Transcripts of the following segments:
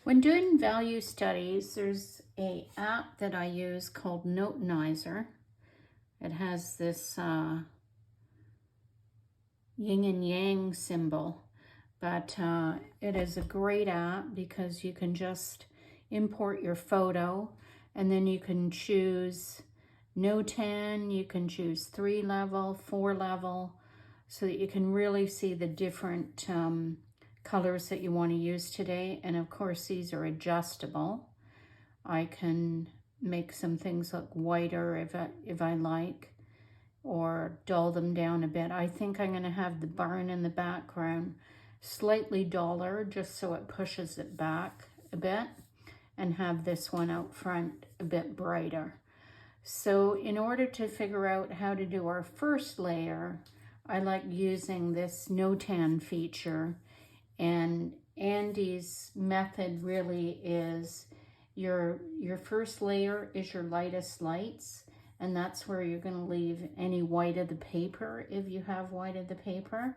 When doing value studies, there's a app that I use called Notenizer. It has this yin and yang symbol, but it is a great app because you can just import your photo and then you can choose no 10, you can choose 3 level, 4 level, so that you can really see the different colors that you want to use today. And of course, these are adjustable. I can make some things look whiter if I like, or dull them down a bit. I think I'm going to have the barn in the background slightly duller, just so it pushes it back a bit, and have this one out front a bit brighter. So in order to figure out how to do our first layer, I like using this no tan feature. And Andy's method really is your first layer is your lightest lights, and that's where you're going to leave any white of the paper if you have white of the paper.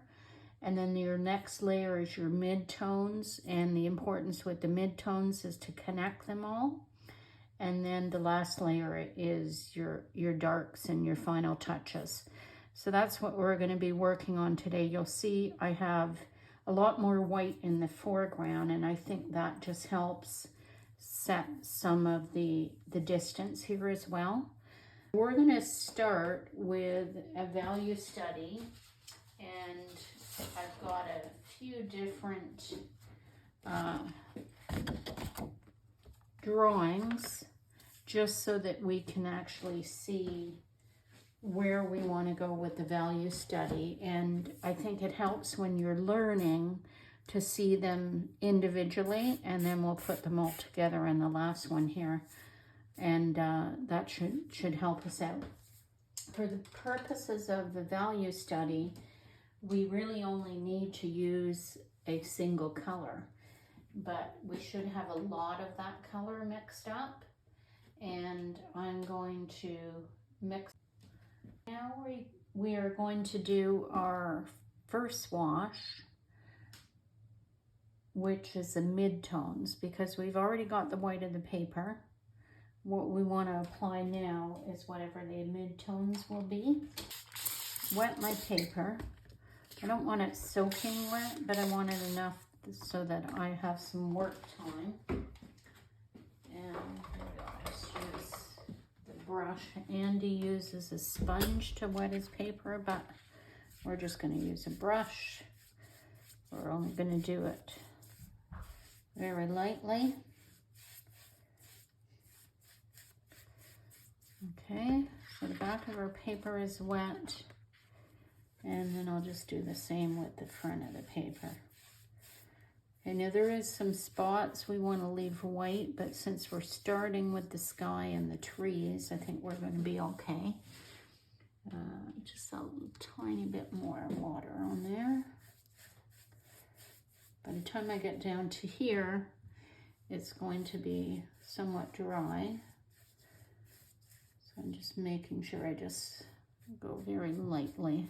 And then your next layer is your mid-tones, and the importance with the mid-tones is to connect them all. And then the last layer is your darks and your final touches. So that's what we're going to be working on today. You'll see I have a lot more white in the foreground, and I think that just helps set some of the distance here as well. We're going to start with a value study, and I've got a few different drawings just so that we can actually see where we want to go with the value study. And I think it helps when you're learning to see them individually, and then we'll put them all together in the last one here, and that should help us out. For the purposes of the value study, we really only need to use a single color, but we should have a lot of that color mixed up, and I'm going to mix. Now we are going to do our first wash, which is the mid-tones, because we've already got the white of the paper. What we want to apply now is whatever the mid-tones will be. Wet my paper. I don't want it soaking wet, but I want it enough so that I have some work time. And I'll just use the brush. Andy uses a sponge to wet his paper, but we're just going to use a brush. We're only going to do it very lightly. Okay, so the back of our paper is wet, and then I'll just do the same with the front of the paper. Okay, now there is some spots we want to leave white, but since we're starting with the sky and the trees, I think we're going to be okay. Just a tiny bit more water on there. By the time I get down to here, it's going to be somewhat dry. So I'm just making sure I just go very lightly.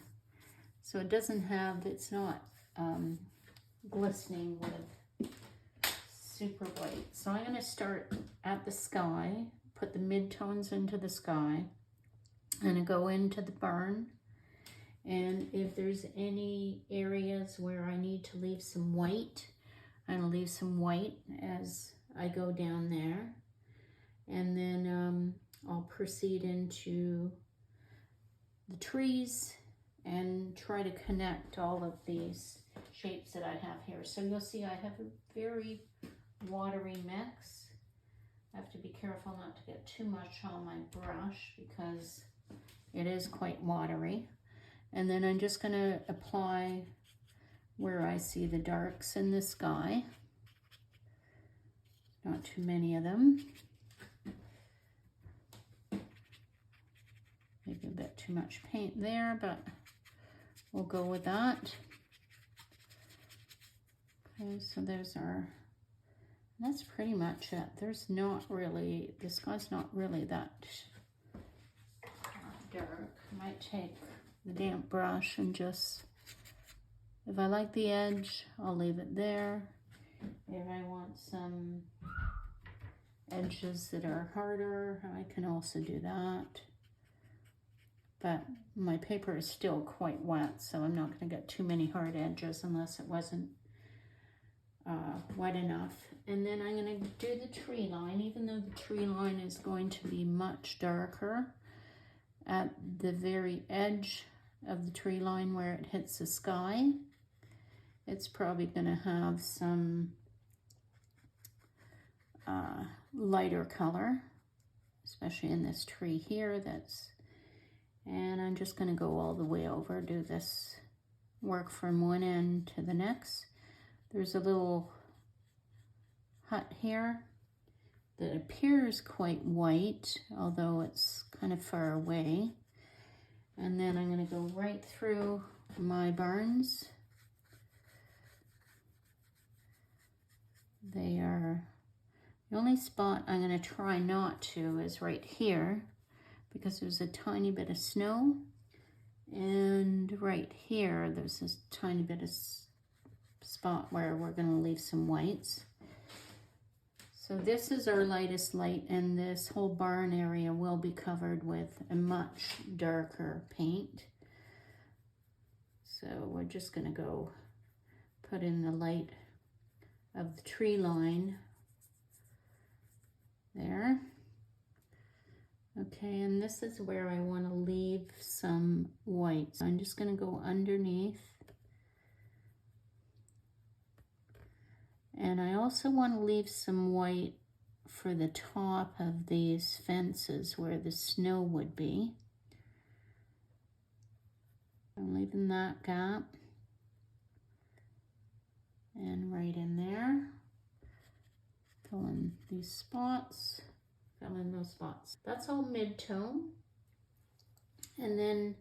So it doesn't have, it's not glistening with super white. So I'm going to start at the sky, put the mid-tones into the sky, and go into the barn. And if there's any areas where I need to leave some white, I'm going to leave some white as I go down there. And then I'll proceed into the trees and try to connect all of these shapes that I have here. So you'll see I have a very watery mix. I have to be careful not to get too much on my brush because it is quite watery. And then I'm just going to apply where I see the darks in the sky. Not too many of them. Maybe a bit too much paint there, but we'll go with that. Okay, so there's our, that's pretty much it. There's not really, the sky's not really that dark. I might take the damp brush and just, if I like the edge, I'll leave it there. If I want some edges that are harder, I can also do that. But my paper is still quite wet, so I'm not going to get too many hard edges unless it wasn't wet enough. And then I'm going to do the tree line, even though the tree line is going to be much darker at the very edge of the tree line where it hits the sky. It's probably going to have some lighter color, especially in this tree here. And I'm just going to go all the way over, do this work from one end to the next. There's a little hut here that appears quite white, although it's kind of far away. And then I'm going to go right through my barns. They are, the only spot I'm going to try not to is right here, because there's a tiny bit of snow. And right here, there's this tiny bit of spot where we're going to leave some whites. So this is our lightest light, and this whole barn area will be covered with a much darker paint. So we're just going to go put in the light of the tree line there. Okay, and this is where I want to leave some white. So I'm just going to go underneath. And I also want to leave some white for the top of these fences where the snow would be. I'm leaving that gap. And right in there. Fill in these spots. Fill in those spots. That's all mid-tone. And then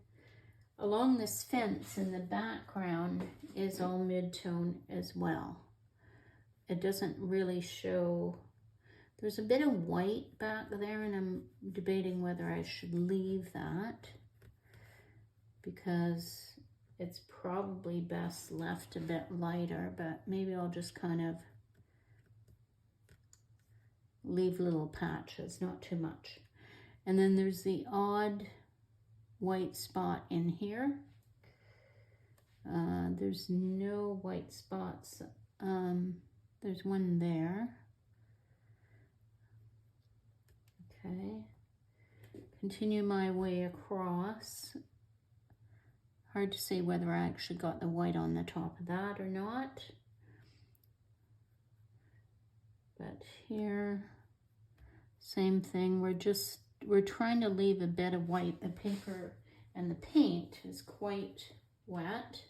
along this fence in the background is all mid-tone as well. It doesn't really show, there's a bit of white back there, and I'm debating whether I should leave that because it's probably best left a bit lighter, but maybe I'll just kind of leave little patches, not too much. And then there's the odd white spot in here. There's no white spots. There's one there. Okay. Continue my way across. Hard to say whether I actually got the white on the top of that or not. But here, same thing. We're trying to leave a bit of white. The paper and the paint is quite wet.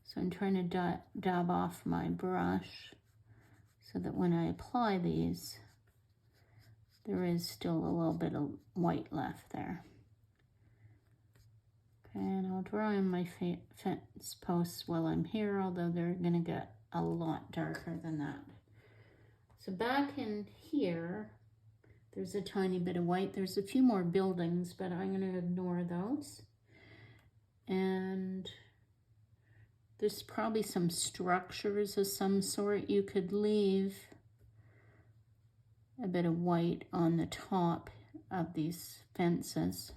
So I'm trying to dab off my brush so that when I apply these, there is still a little bit of white left there. Okay, and I'll draw in my fence posts while I'm here, although they're going to get a lot darker than that. So back in here, there's a tiny bit of white. There's a few more buildings, but I'm going to ignore those. And there's probably some structures of some sort. You could leave a bit of white on the top of these fences,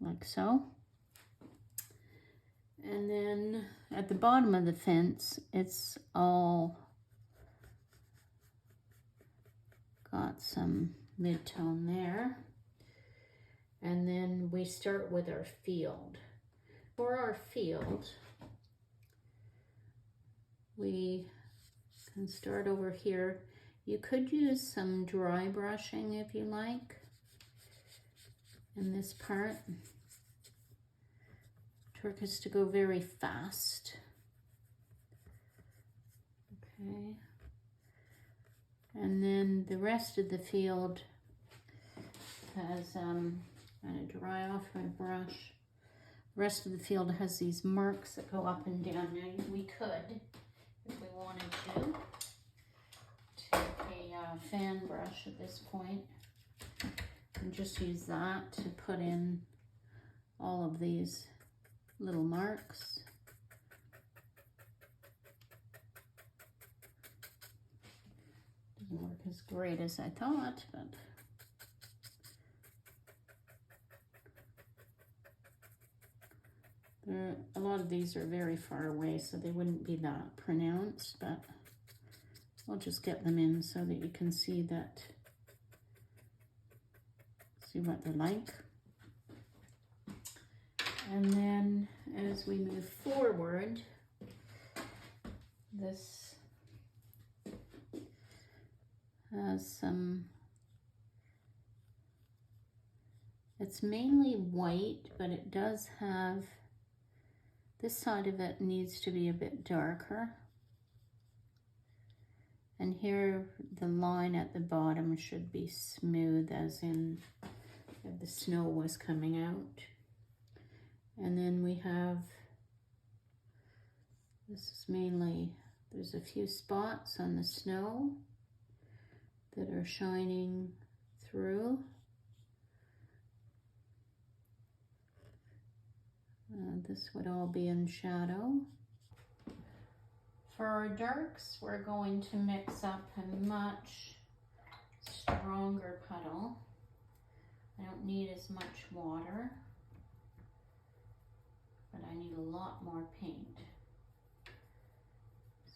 like so. And then at the bottom of the fence, it's all got some mid-tone there. And then we start with our field. For our field, we can start over here. You could use some dry brushing if you like in this part. Trick is to go very fast. Okay. And then the rest of the field has, I'm going to dry off my brush. The rest of the field has these marks that go up and down. Now we could, if we wanted to, take a fan brush at this point and just use that to put in all of these little marks. Doesn't work as great as I thought, but a lot of these are very far away, so they wouldn't be that pronounced, but I'll just get them in so that you can see what they're like. And then as we move forward, this has some, it's mainly white, but it does have, this side of it needs to be a bit darker. And here the line at the bottom should be smooth, as in if the snow was coming out. And then we have, this is mainly, there's a few spots on the snow that are shining through. This would all be in shadow. For our darks, we're going to mix up a much stronger puddle. I don't need as much water, but I need a lot more paint.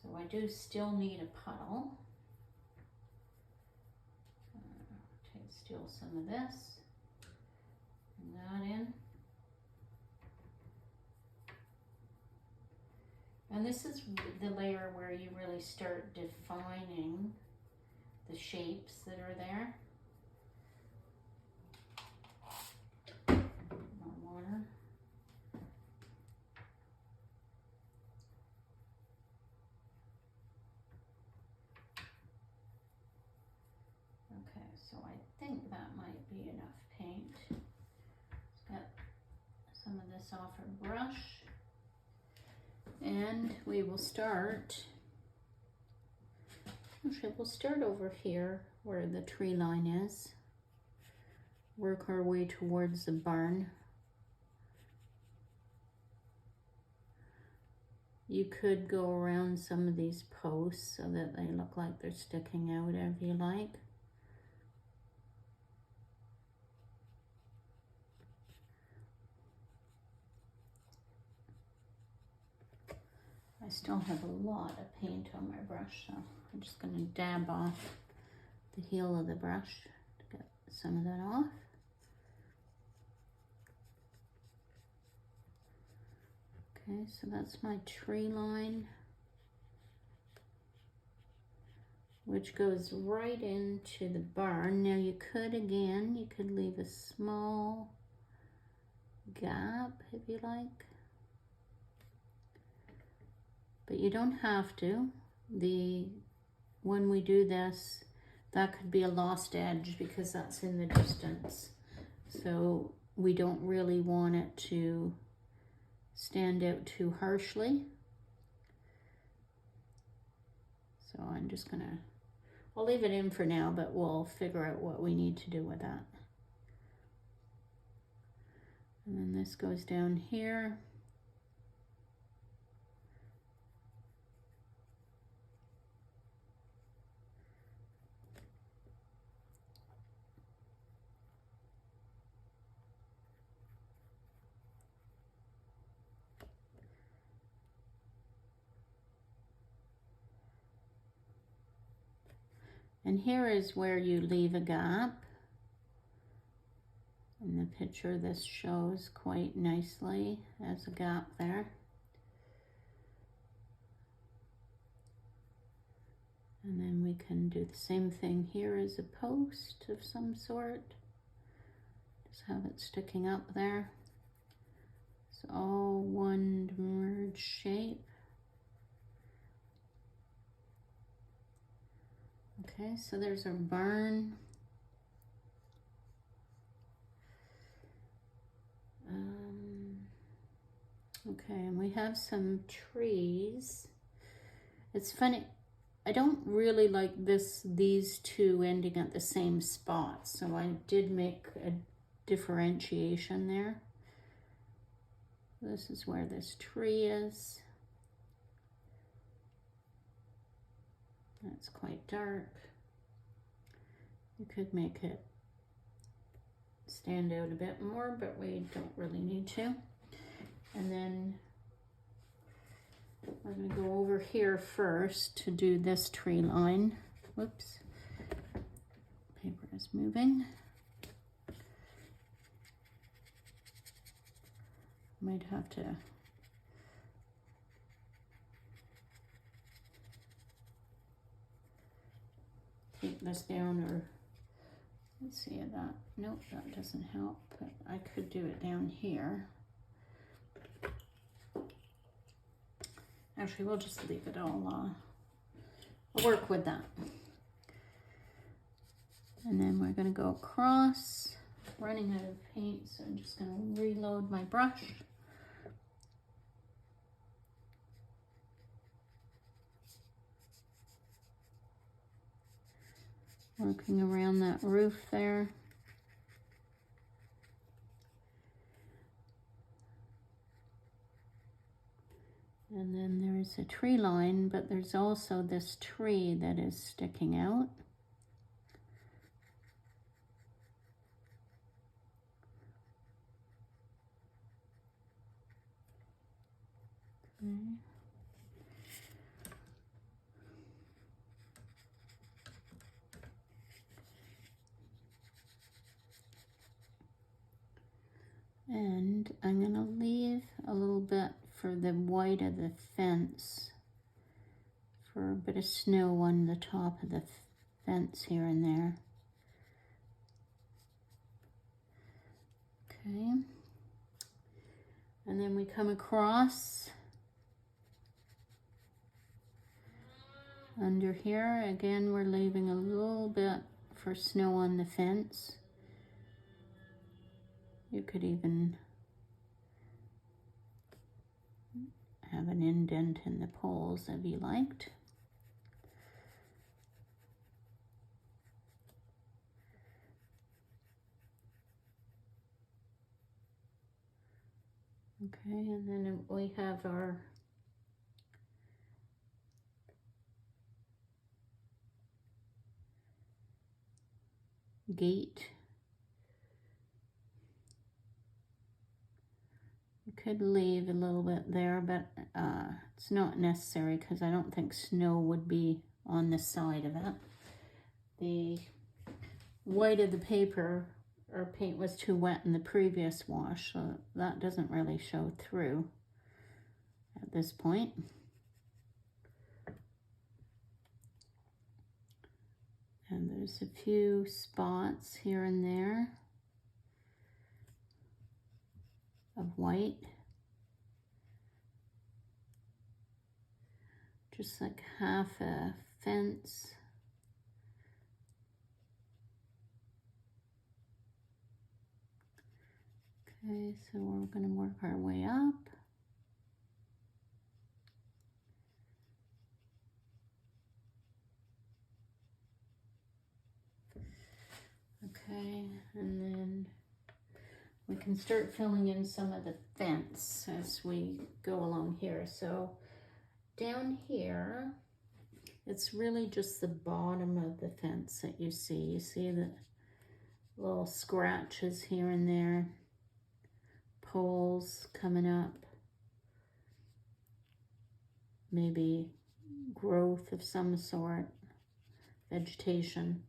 So I do still need a puddle. Take still some of this, and that in. And this is the layer where you really start defining the shapes that are there. More water. Okay, so I think that might be enough paint. Let's get some of this off our brush. And we will start, actually we'll start over here where the tree line is, work our way towards the barn. You could go around some of these posts so that they look like they're sticking out if you like. I still have a lot of paint on my brush, so I'm just going to dab off the heel of the brush to get some of that off. Okay, so that's my tree line, which goes right into the barn. Now you could, again, you could leave a small gap if you like. But you don't have to. When we do this, that could be a lost edge because that's in the distance. So we don't really want it to stand out too harshly. So I'm just gonna, I'll leave it in for now, but we'll figure out what we need to do with that. And then this goes down here. And here is where you leave a gap. In the picture, this shows quite nicely as a gap there. And then we can do the same thing here as a post of some sort. Just have it sticking up there. It's all one merged shape. Okay, so there's our barn. Okay, and we have some trees. It's funny, I don't really like these two ending at the same spot, so I did make a differentiation there. This is where this tree is. That's quite dark. You could make it stand out a bit more, but we don't really need to. And then we're going to go over here first to do this tree line. Whoops, paper is moving. Might have to take this down, or let's see that. Nope, that doesn't help, but I could do it down here. Actually, we'll just leave it all. I'll work with that. And then we're going to go across. Running out of paint, so I'm just going to reload my brush. Working around that roof there. And then there's a tree line, but there's also this tree that is sticking out. Okay. And I'm going to leave a little bit for the white of the fence, for a bit of snow on the top of the fence here and there. Okay. And then we come across under here. Again, we're leaving a little bit for snow on the fence. You could even have an indent in the poles if you liked. Okay, and then we have our gate. You could leave a little bit there, but it's not necessary because I don't think snow would be on the side of it. The white of the paper or paint was too wet in the previous wash, so that doesn't really show through at this point. And there's a few spots here and there of white. Just like half a fence. Okay, so we're going to work our way up. Okay, and then we can start filling in some of the fence as we go along here. So down here, it's really just the bottom of the fence that you see. You see the little scratches here and there, poles coming up, maybe growth of some sort, vegetation.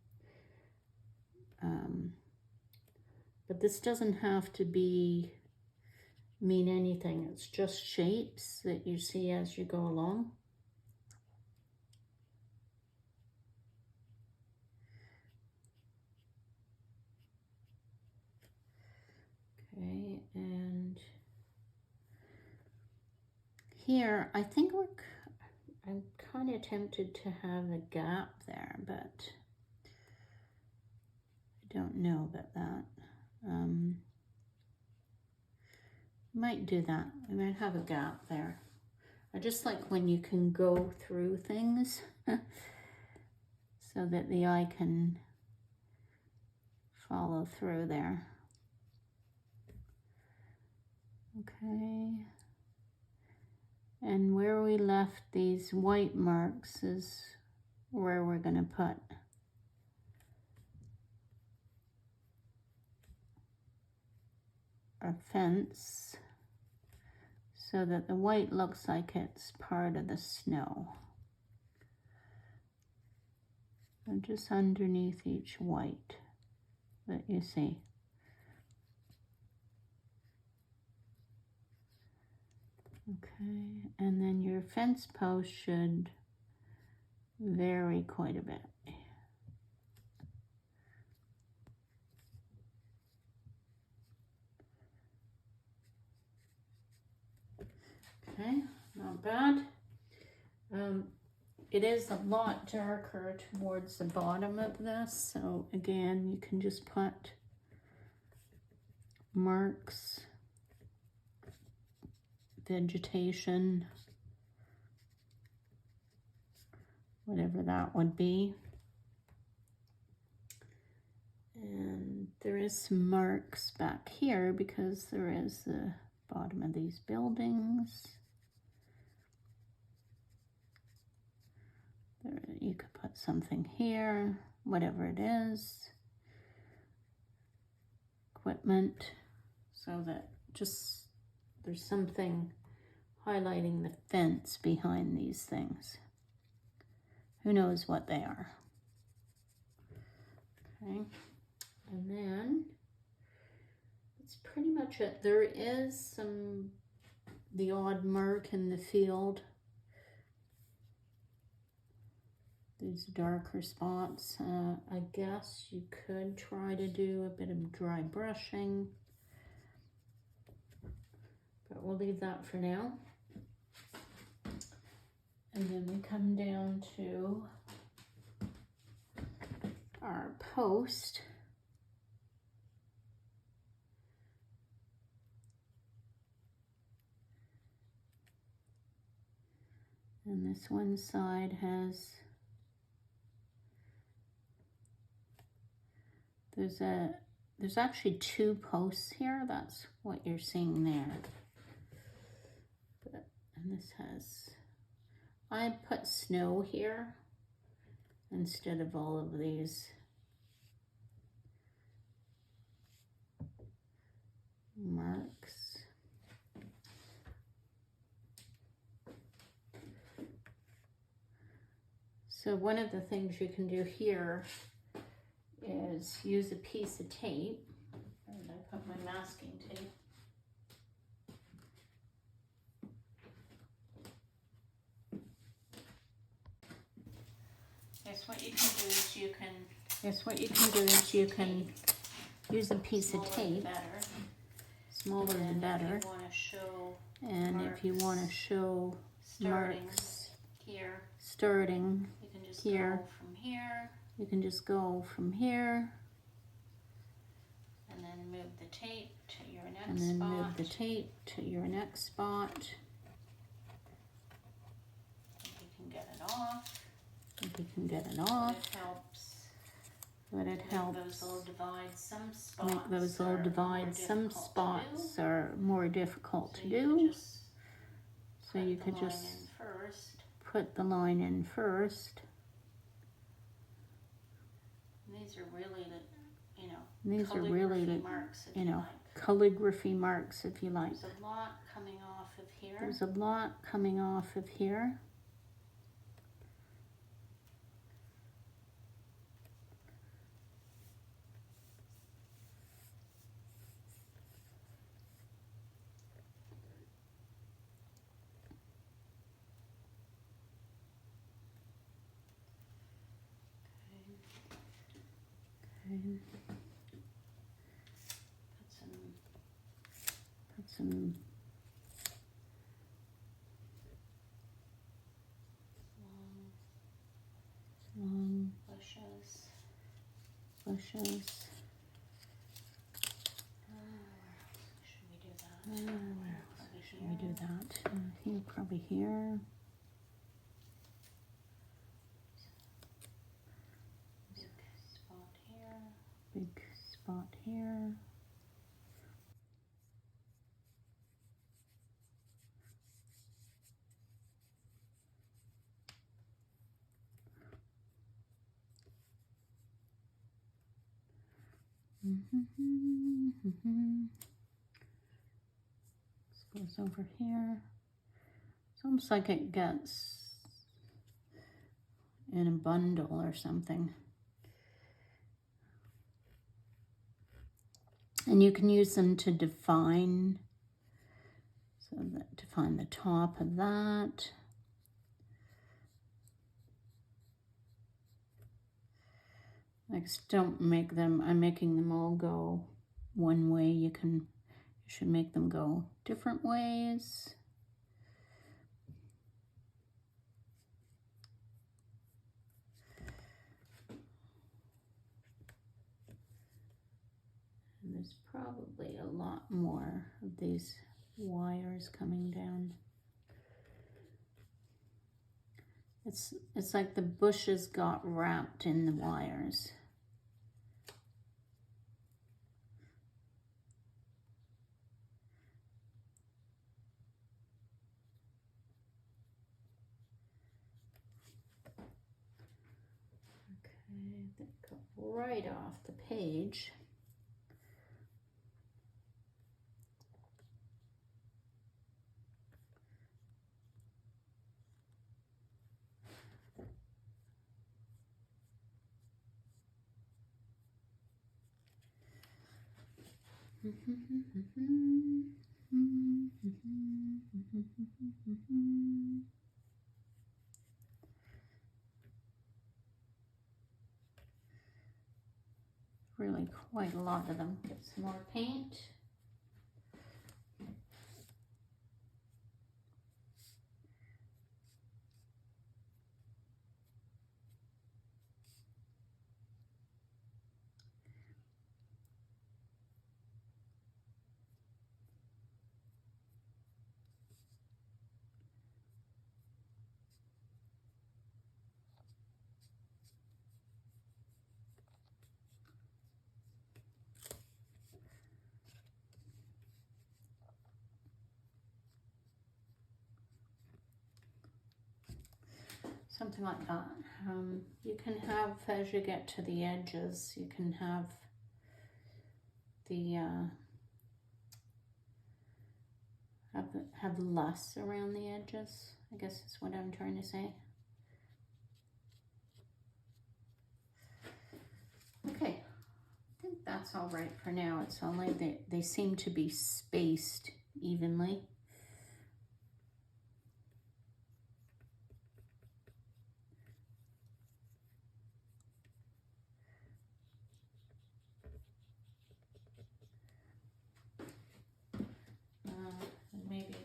But this doesn't have to mean anything. It's just shapes that you see as you go along. Okay, and here I think I'm kind of tempted to have a gap there, but I don't know about that. Might do that. I might have a gap there. I just like when you can go through things so that the eye can follow through there. Okay. And where we left these white marks is where we're going to put our fence so that the white looks like it's part of the snow. And just underneath each white that you see. Okay, and then your fence post should vary quite a bit. Okay, not bad. It is a lot darker towards the bottom of this, so again, you can just put marks, vegetation, whatever that would be. And there is some marks back here because there is the bottom of these buildings. There, you could put something here, whatever it is. Equipment, so that just there's something highlighting the fence behind these things. Who knows what they are? Okay, and then that's pretty much it. There is the odd mark in the field. These darker spots. I guess you could try to do a bit of dry brushing, but we'll leave that for now. And then we come down to our post. And this one side has, there's actually 2 posts here. That's what you're seeing there. And this has, I put snow here instead of all of these marks. So one of the things you can do here is use a piece of tape. And I put my masking tape. Yes, what you can do is you can use a piece of tape. Smaller the better. And if you want to show marks here, starting here, you can just go from here. And then move the tape to your next spot. If you can get it off. It helps. But it helps. Those little divides. Some spots are more difficult to do. So you could just put the line in first. These are really the, calligraphy marks, if you like. There's a lot coming off of here. Put some long bushes. Should we do that? Should we do that? Here, probably here. Big spot here. Goes over here. It's almost like it gets in a bundle or something. And you can use them to define, so that define the top of that. I just don't make them, I'm making them all go one way. You should make them go different ways. And there's probably a lot more of these wires coming down. It's like the bushes got wrapped in the wires. Okay, that got right off the page. Really quite a lot of them. Get some more paint. Something like that. You can have, as you get to the edges, you can have the have less around the edges, I guess is what I'm trying to say. Okay, I think that's all right for now. It's only they seem to be spaced evenly. Maybe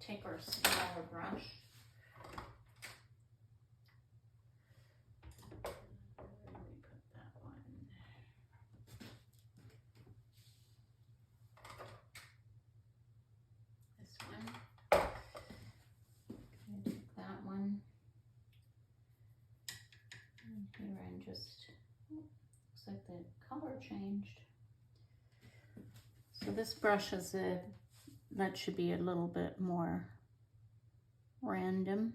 take our smaller brush. Where do we put that one? This one. Okay, take that one. And here I'm just, looks like the color changed. So this brush is that should be a little bit more random.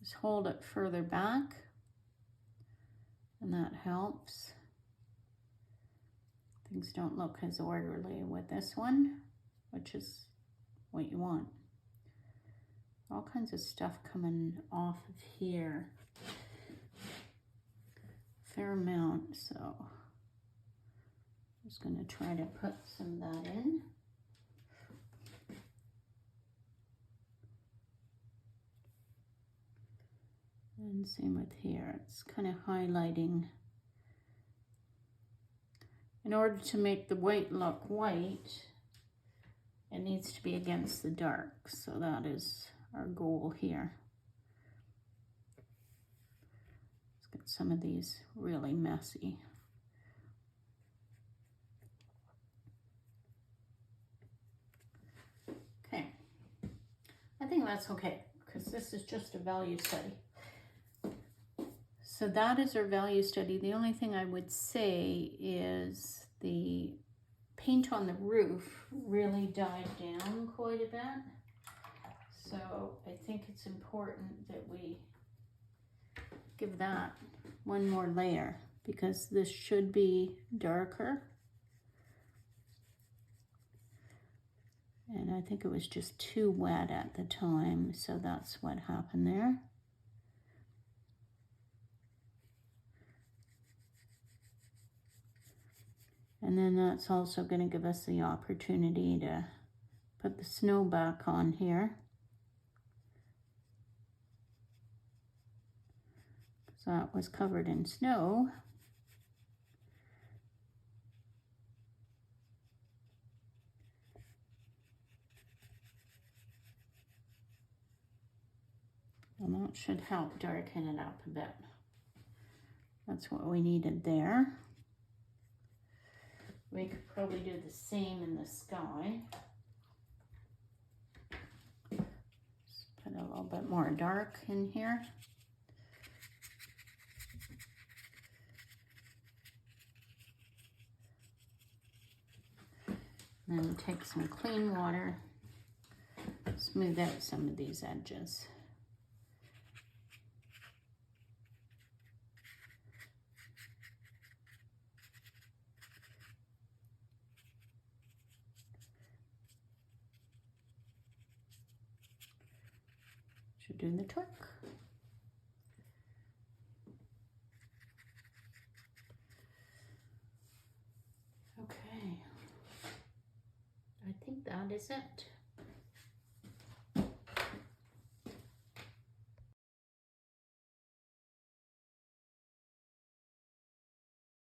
Just hold it further back, and that helps. Things don't look as orderly with this one, which is what you want. All kinds of stuff coming off of here. Fair amount, so I'm just gonna try to put some of that in. And same with here, it's kind of highlighting. In order to make the white look white, it needs to be against the dark, so that is our goal here. Let's get some of these really messy. Okay, I think that's okay, because this is just a value study. So that is our value study. The only thing I would say is the paint on the roof really died down quite a bit. So I think it's important that we give that one more layer because this should be darker. And I think it was just too wet at the time, so that's what happened there. And then that's also going to give us the opportunity to put the snow back on here. So that was covered in snow. And that should help darken it up a bit. That's what we needed there. We could probably do the same in the sky. Just put a little bit more dark in here. And then take some clean water, smooth out some of these edges. Should do the trick. Okay, I think that is it.